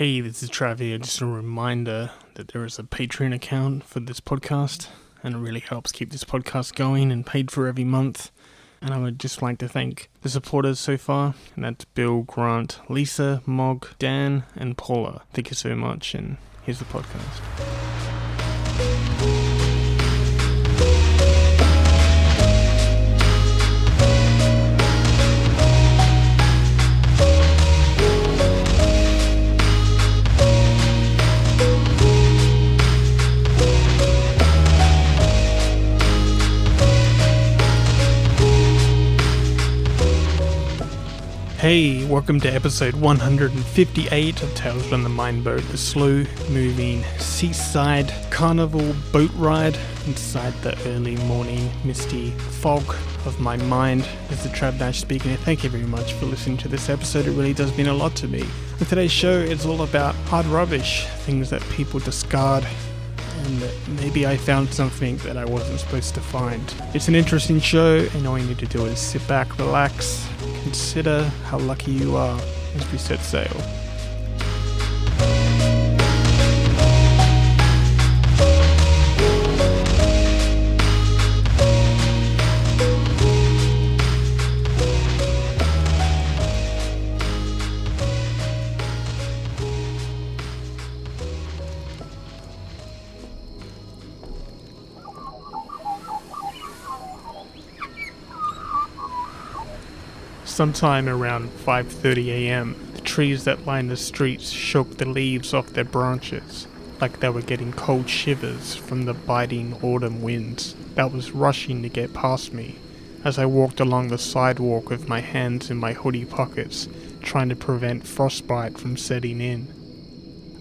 Hey, this is Trav here. Just a reminder that there is a Patreon account for this podcast, and it really helps keep this podcast going and paid for every month. And I would just like to thank the supporters so far, and that's Bill, Grant, Lisa, Mog, Dan, and Paula. Thank you so much, and here's the podcast. Hey, welcome to episode 158 of Tales from the Mine Boat, the slow-moving seaside carnival boat ride inside the early morning misty fog of my mind. This is Trav Nash speaking, and thank you very much for listening to this episode. It really does mean a lot to me. And today's show is all about hard rubbish, things that people discard, and that maybe I found something that I wasn't supposed to find. It's an interesting show, and all you need to do is sit back, relax, consider how lucky you are as we set sail. Sometime around 5:30 a.m., the trees that line the streets shook the leaves off their branches, like they were getting cold shivers from the biting autumn winds that was rushing to get past me as I walked along the sidewalk with my hands in my hoodie pockets, trying to prevent frostbite from setting in.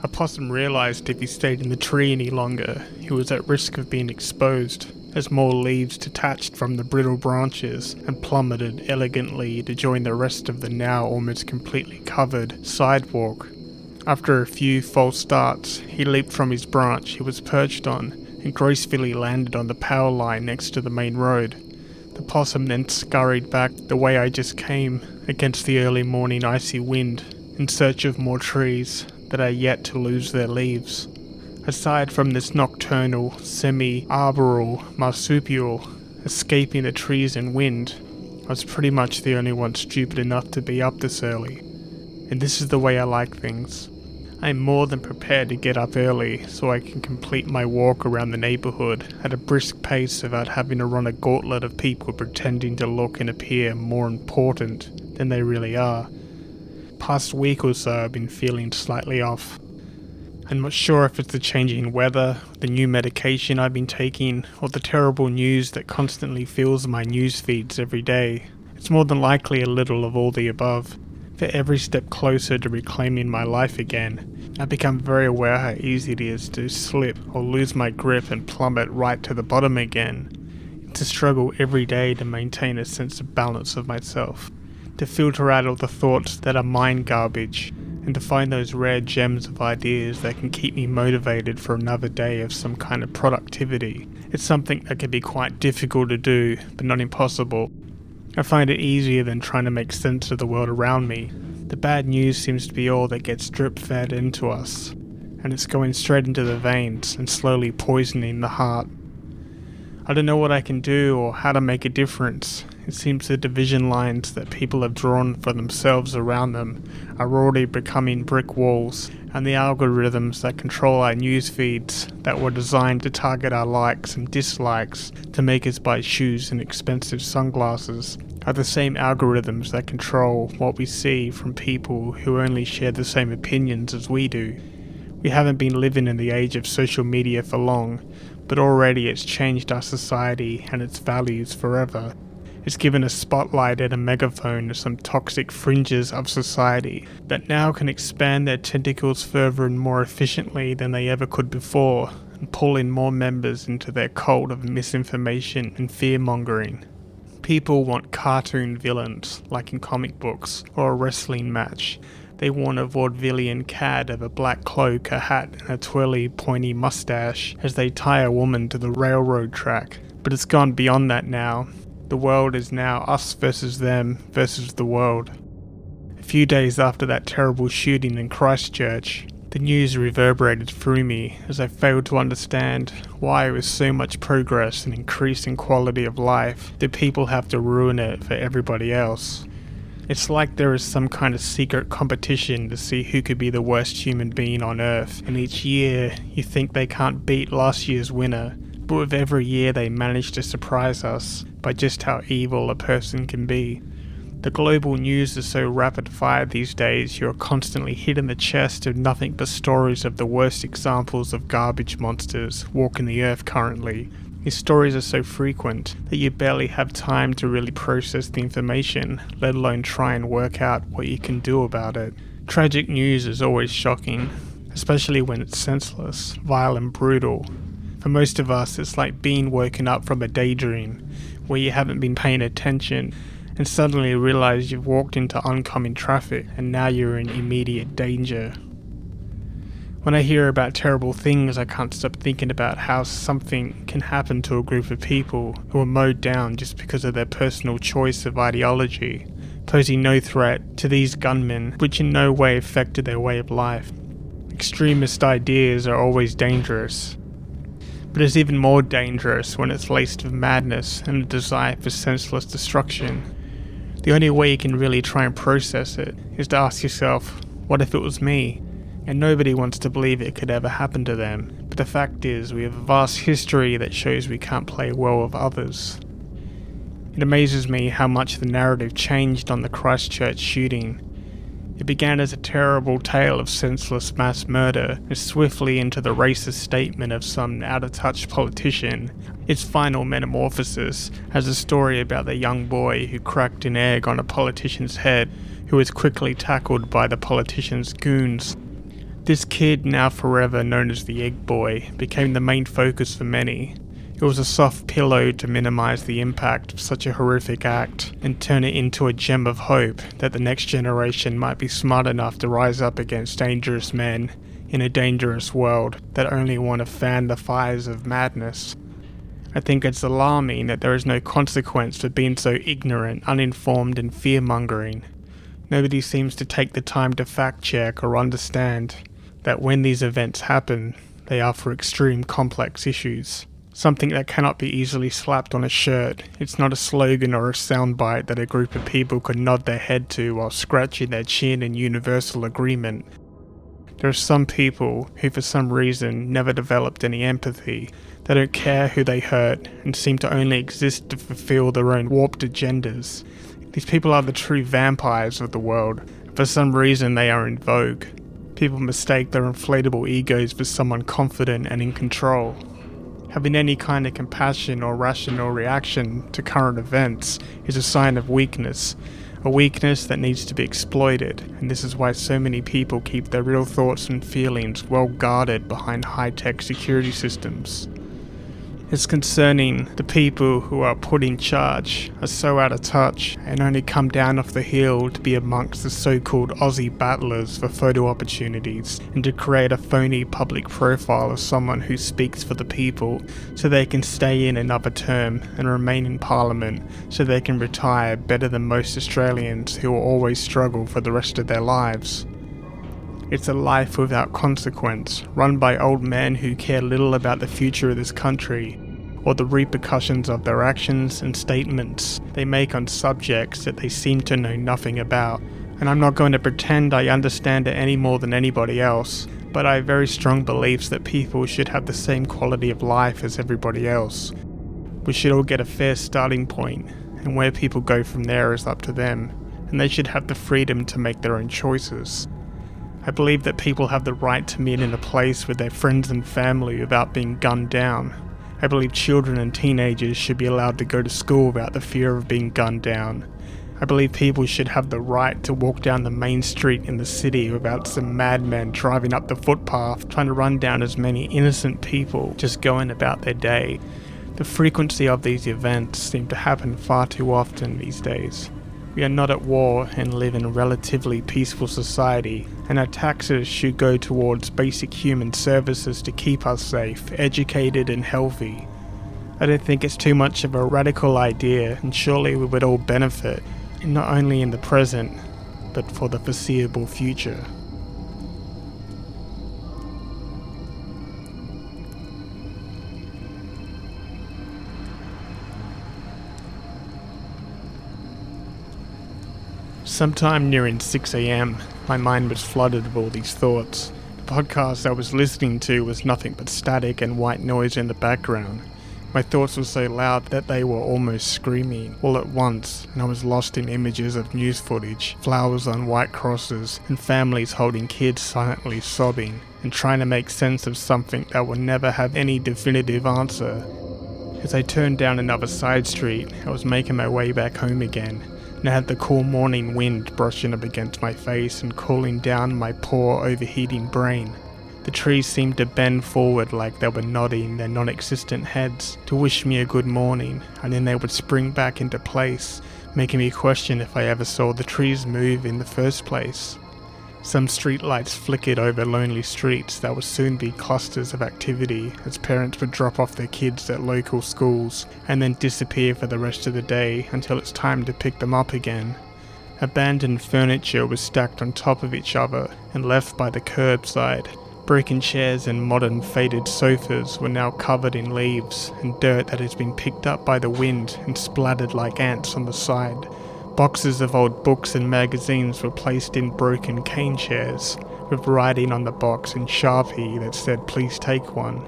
A possum realized if he stayed in the tree any longer, he was at risk of being exposed, as more leaves detached from the brittle branches and plummeted elegantly to join the rest of the now almost completely covered sidewalk. After a few false starts, he leaped from his branch he was perched on and gracefully landed on the power line next to the main road. The possum then scurried back the way I just came, against the early morning icy wind, in search of more trees that are yet to lose their leaves. Aside from this nocturnal, semi-arboreal marsupial escaping the trees and wind, I was pretty much the only one stupid enough to be up this early. And this is the way I like things. I am more than prepared to get up early so I can complete my walk around the neighborhood at a brisk pace without having to run a gauntlet of people pretending to look and appear more important than they really are. Past week or so I've been feeling slightly off. I'm not sure if it's the changing weather, the new medication I've been taking, or the terrible news that constantly fills my news feeds every day. It's more than likely a little of all the above. For every step closer to reclaiming my life again, I've become very aware how easy it is to slip or lose my grip and plummet right to the bottom again. It's a struggle every day to maintain a sense of balance of myself, to filter out all the thoughts that are mind garbage, and to find those rare gems of ideas that can keep me motivated for another day of some kind of productivity. It's something that can be quite difficult to do, but not impossible. I find it easier than trying to make sense of the world around me. The bad news seems to be all that gets drip-fed into us, and it's going straight into the veins and slowly poisoning the heart. I don't know what I can do or how to make a difference. It seems the division lines that people have drawn for themselves around them are already becoming brick walls, and the algorithms that control our news feeds that were designed to target our likes and dislikes to make us buy shoes and expensive sunglasses are the same algorithms that control what we see from people who only share the same opinions as we do. We haven't been living in the age of social media for long, but already it's changed our society and its values forever. It's given a spotlight and a megaphone to some toxic fringes of society that now can expand their tentacles further and more efficiently than they ever could before, and pull in more members into their cult of misinformation and fear-mongering. People want cartoon villains, like in comic books, or a wrestling match. They want a vaudevillian cad of a black cloak, a hat, and a twirly, pointy mustache as they tie a woman to the railroad track. But it's gone beyond that now. The world is now us versus them versus the world. few days after that terrible shooting in Christchurch, the news reverberated through me as I failed to understand why with so much progress and increasing quality of life do people have to ruin it for everybody else. It's like there is some kind of secret competition to see who could be the worst human being on Earth, and each year you think they can't beat last year's winner, but with every year they manage to surprise us by just how evil a person can be. The global news is so rapid fire these days, you are constantly hit in the chest with nothing but stories of the worst examples of garbage monsters walking the earth currently. These stories are so frequent that you barely have time to really process the information, let alone try and work out what you can do about it. Tragic news is always shocking, especially when it's senseless, vile and brutal. For most of us, it's like being woken up from a daydream, where you haven't been paying attention, and suddenly realize you've walked into oncoming traffic and now you're in immediate danger. When I hear about terrible things, I can't stop thinking about how something can happen to a group of people who are mowed down just because of their personal choice of ideology, posing no threat to these gunmen, which in no way affected their way of life. Extremist ideas are always dangerous, but it's even more dangerous when it's laced with madness and a desire for senseless destruction. The only way you can really try and process it is to ask yourself, what if it was me? And nobody wants to believe it could ever happen to them, but the fact is we have a vast history that shows we can't play well with others. It amazes me how much the narrative changed on the Christchurch shooting. It began as a terrible tale of senseless mass murder, and swiftly into the racist statement of some out-of-touch politician. Its final metamorphosis as a story about the young boy who cracked an egg on a politician's head, who was quickly tackled by the politician's goons. This kid, now forever known as the Egg Boy, became the main focus for many. It was a soft pillow to minimize the impact of such a horrific act and turn it into a gem of hope that the next generation might be smart enough to rise up against dangerous men in a dangerous world that only want to fan the fires of madness. I think it's alarming that there is no consequence for being so ignorant, uninformed and fear-mongering. Nobody seems to take the time to fact-check or understand that when these events happen, they are for extreme complex issues. Something that cannot be easily slapped on a shirt. It's not a slogan or a soundbite that a group of people could nod their head to while scratching their chin in universal agreement. There are some people who for some reason never developed any empathy. They don't care who they hurt and seem to only exist to fulfill their own warped agendas. These people are the true vampires of the world. For some reason they are in vogue. People mistake their inflatable egos for someone confident and in control. Having any kind of compassion or rational reaction to current events is a sign of weakness, a weakness that needs to be exploited, and this is why so many people keep their real thoughts and feelings well guarded behind high-tech security systems. It's concerning the people who are put in charge are so out of touch and only come down off the hill to be amongst the so-called Aussie battlers for photo opportunities and to create a phony public profile of someone who speaks for the people so they can stay in another term and remain in Parliament so they can retire better than most Australians who will always struggle for the rest of their lives. It's a life without consequence, run by old men who care little about the future of this country, or the repercussions of their actions and statements they make on subjects that they seem to know nothing about. And I'm not going to pretend I understand it any more than anybody else, but I have very strong beliefs that people should have the same quality of life as everybody else. We should all get a fair starting point, and where people go from there is up to them, and they should have the freedom to make their own choices. I believe that people have the right to meet in a place with their friends and family without being gunned down. I believe children and teenagers should be allowed to go to school without the fear of being gunned down. I believe people should have the right to walk down the main street in the city without some madmen driving up the footpath trying to run down as many innocent people just going about their day. The frequency of these events seem to happen far too often these days. We are not at war and live in a relatively peaceful society, and our taxes should go towards basic human services to keep us safe, educated and healthy. I don't think it's too much of a radical idea, and surely we would all benefit, not only in the present, but for the foreseeable future. Sometime nearing 6 a.m, my mind was flooded with all these thoughts. The podcast I was listening to was nothing but static and white noise in the background. My thoughts were so loud that they were almost screaming all at once, and I was lost in images of news footage, flowers on white crosses, and families holding kids silently sobbing, and trying to make sense of something that will never have any definitive answer. As I turned down another side street, I was making my way back home again, and I had the cool morning wind brushing up against my face and cooling down my poor overheating brain. The trees seemed to bend forward like they were nodding their non-existent heads to wish me a good morning, and then they would spring back into place, making me question if I ever saw the trees move in the first place. Some streetlights flickered over lonely streets that would soon be clusters of activity as parents would drop off their kids at local schools and then disappear for the rest of the day until it's time to pick them up again. Abandoned furniture was stacked on top of each other and left by the curbside. Broken chairs and modern faded sofas were now covered in leaves and dirt that has been picked up by the wind and splattered like ants on the side. Boxes of old books and magazines were placed in broken cane chairs, with writing on the box in Sharpie that said, "Please take one."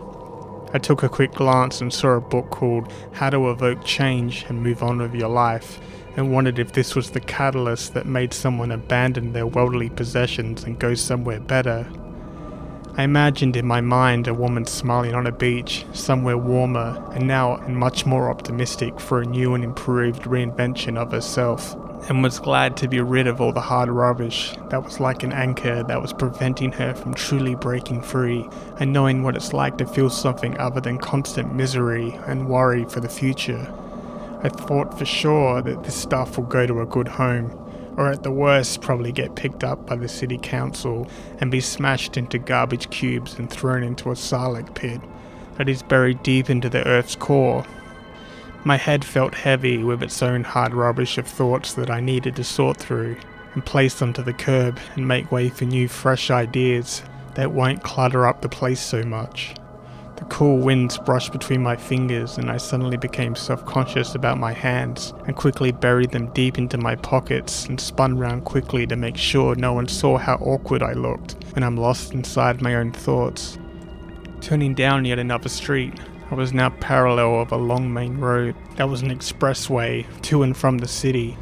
I took a quick glance and saw a book called How to Evoke Change and Move On With Your Life, and wondered if this was the catalyst that made someone abandon their worldly possessions and go somewhere better. I imagined in my mind a woman smiling on a beach, somewhere warmer, and now and much more optimistic for a new and improved reinvention of herself, and was glad to be rid of all the hard rubbish that was like an anchor that was preventing her from truly breaking free and knowing what it's like to feel something other than constant misery and worry for the future. I thought for sure that this stuff will go to a good home, or at the worst probably get picked up by the city council and be smashed into garbage cubes and thrown into a Sarlacc pit that is buried deep into the earth's core. My head felt heavy with its own hard rubbish of thoughts that I needed to sort through and place onto the curb and make way for new fresh ideas that won't clutter up the place so much. The cool winds brushed between my fingers and I suddenly became self-conscious about my hands and quickly buried them deep into my pockets and spun round quickly to make sure no one saw how awkward I looked when I'm lost inside my own thoughts. Turning down yet another street, I was now parallel of a long main road that was an expressway to and from the city,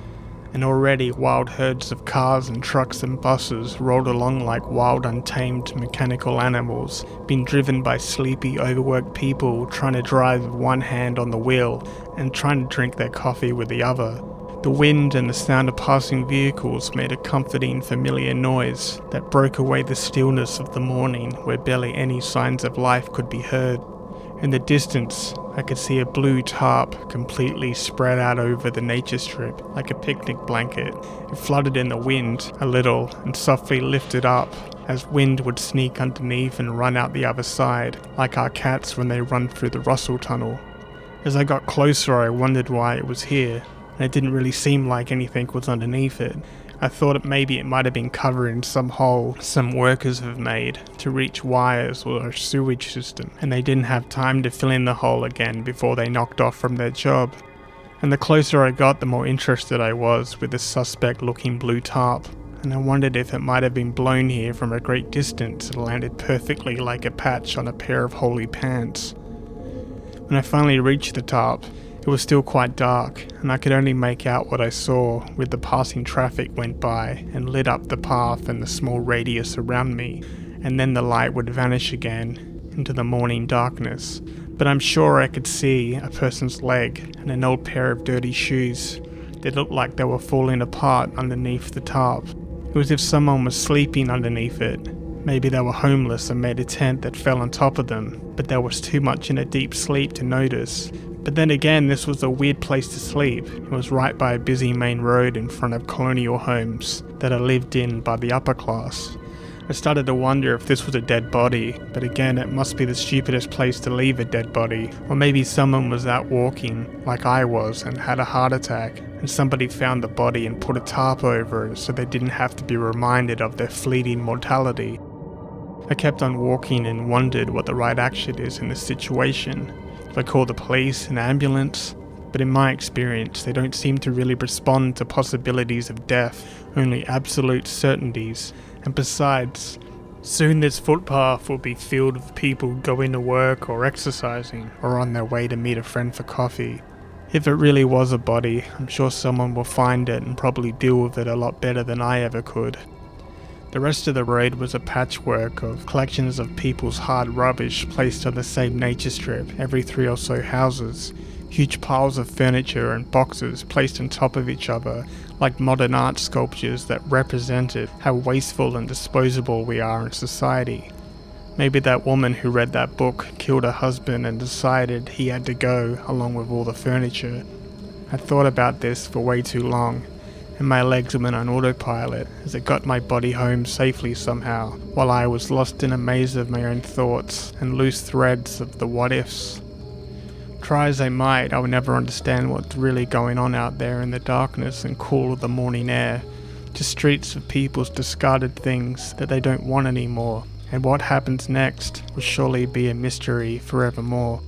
and already wild herds of cars and trucks and buses rolled along like wild untamed mechanical animals, being driven by sleepy overworked people trying to drive with one hand on the wheel and trying to drink their coffee with the other. The wind and the sound of passing vehicles made a comforting familiar noise that broke away the stillness of the morning where barely any signs of life could be heard. In the distance, I could see a blue tarp completely spread out over the nature strip like a picnic blanket. It fluttered in the wind a little and softly lifted up as wind would sneak underneath and run out the other side, like our cats when they run through the Russell Tunnel. As I got closer, I wondered why it was here, and it didn't really seem like anything was underneath it. I thought maybe it might have been covering some hole some workers have made to reach wires or a sewage system, and they didn't have time to fill in the hole again before they knocked off from their job. And the closer I got, the more interested I was with the suspect looking blue tarp, and I wondered if it might have been blown here from a great distance and landed perfectly like a patch on a pair of holey pants. When I finally reached the tarp, it was still quite dark, and I could only make out what I saw with the passing traffic went by and lit up the path and the small radius around me, and then the light would vanish again into the morning darkness. But I'm sure I could see a person's leg and an old pair of dirty shoes that looked like they were falling apart underneath the tarp. It was as if someone was sleeping underneath it. Maybe they were homeless and made a tent that fell on top of them, but there was too much in a deep sleep to notice. But then again, this was a weird place to sleep. It was right by a busy main road in front of colonial homes that are lived in by the upper class. I started to wonder if this was a dead body, but again, it must be the stupidest place to leave a dead body. Or maybe someone was out walking, like I was, and had a heart attack, and somebody found the body and put a tarp over it so they didn't have to be reminded of their fleeting mortality. I kept on walking and wondered what the right action is in this situation. If I call the police, an ambulance? But in my experience, they don't seem to really respond to possibilities of death, only absolute certainties. And besides, soon this footpath will be filled with people going to work or exercising, or on their way to meet a friend for coffee. If it really was a body, I'm sure someone will find it and probably deal with it a lot better than I ever could. The rest of the road was a patchwork of collections of people's hard rubbish placed on the same nature strip every 3 or so houses. Huge piles of furniture and boxes placed on top of each other like modern art sculptures that represented how wasteful and disposable we are in society. Maybe that woman who read that book killed her husband and decided he had to go along with all the furniture. I thought about this for way too long, and my legs went on autopilot as it got my body home safely somehow, while I was lost in a maze of my own thoughts and loose threads of the what-ifs. Try as I might, I would never understand what's really going on out there in the darkness and cool of the morning air. Just streets of people's discarded things that they don't want anymore, and what happens next will surely be a mystery forevermore.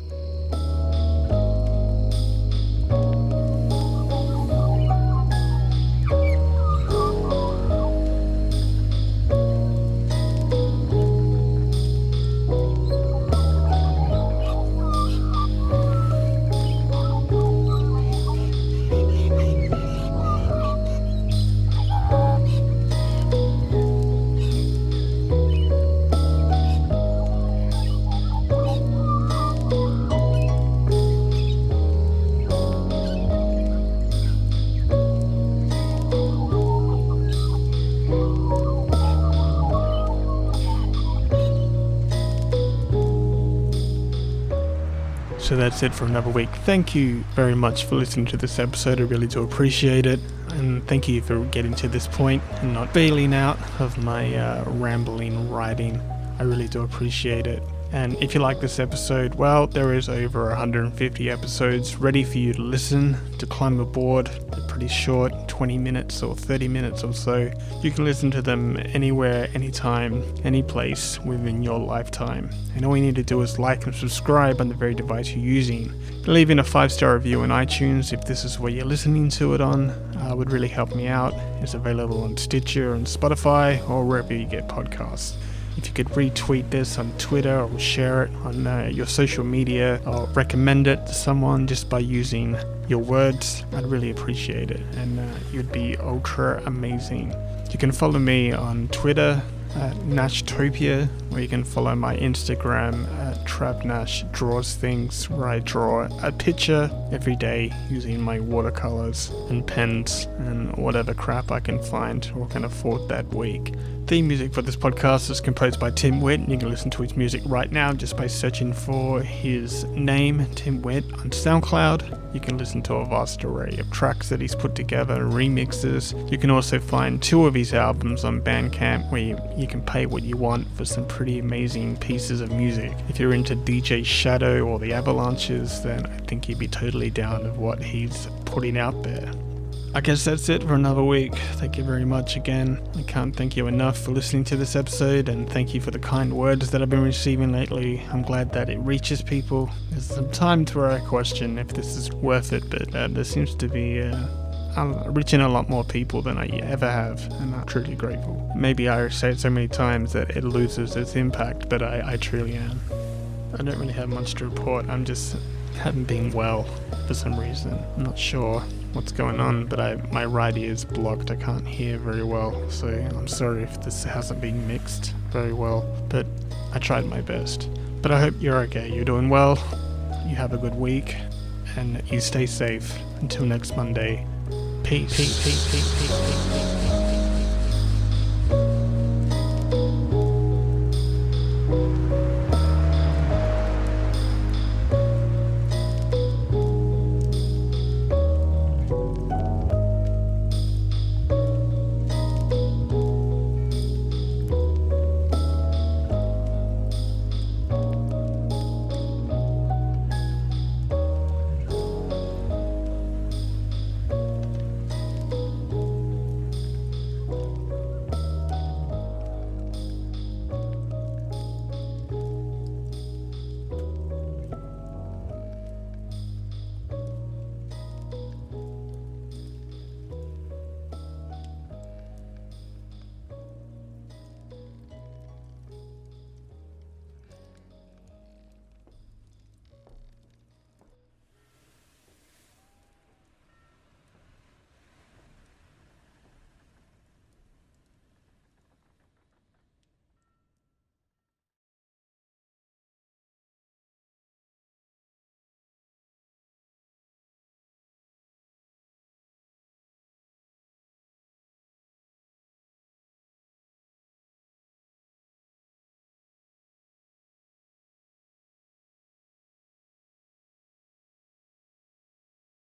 So that's it for another week. Thank you very much for listening to this episode. I really do appreciate it. And thank you for getting to this point and not bailing out of my rambling writing. I really do appreciate it. And if you like this episode, well, there is over 150 episodes ready for you to listen, to climb aboard. They're pretty short, 20 minutes or 30 minutes or so. You can listen to them anywhere, anytime, any place within your lifetime. And all you need to do is like and subscribe on the very device you're using. Leaving a 5-star review on iTunes if this is where you're listening to it on would really help me out. It's available on Stitcher and Spotify or wherever you get podcasts. If you could retweet this on Twitter or share it on your social media or recommend it to someone just by using your words, I'd really appreciate it, and you'd be ultra amazing. You can follow me on Twitter at Nashtopia, or you can follow my Instagram at Trav Nash Draws Things, where I draw a picture every day using my watercolors and pens and whatever crap I can find or can afford that week. Theme music for this podcast is composed by Tim Witt, and you can listen to his music right now just by searching for his name, Tim Witt, on SoundCloud. You can listen to a vast array of tracks that he's put together and remixes. You can also find 2 of his albums on Bandcamp, where you can pay what you want for some pretty amazing pieces of music. If you're into DJ Shadow or the Avalanches, then I think you'd be totally down with what he's putting out there. I guess that's it for another week. Thank you very much again. I can't thank you enough for listening to this episode, and thank you for the kind words that I've been receiving lately. I'm glad that it reaches people. There's some time to where I question if this is worth it, but there seems to be reaching a lot more people than I ever have, and I'm truly grateful. Maybe I say it so many times that it loses its impact, but I truly am. I don't really have much to report. I'm just haven't been well for some reason. I'm not sure what's going on, but my right ear is blocked. I can't hear very well, so I'm sorry if this hasn't been mixed very well, but I tried my best. But I hope you're okay. You're doing well. You have a good week, and you stay safe. Until next Monday. Peace.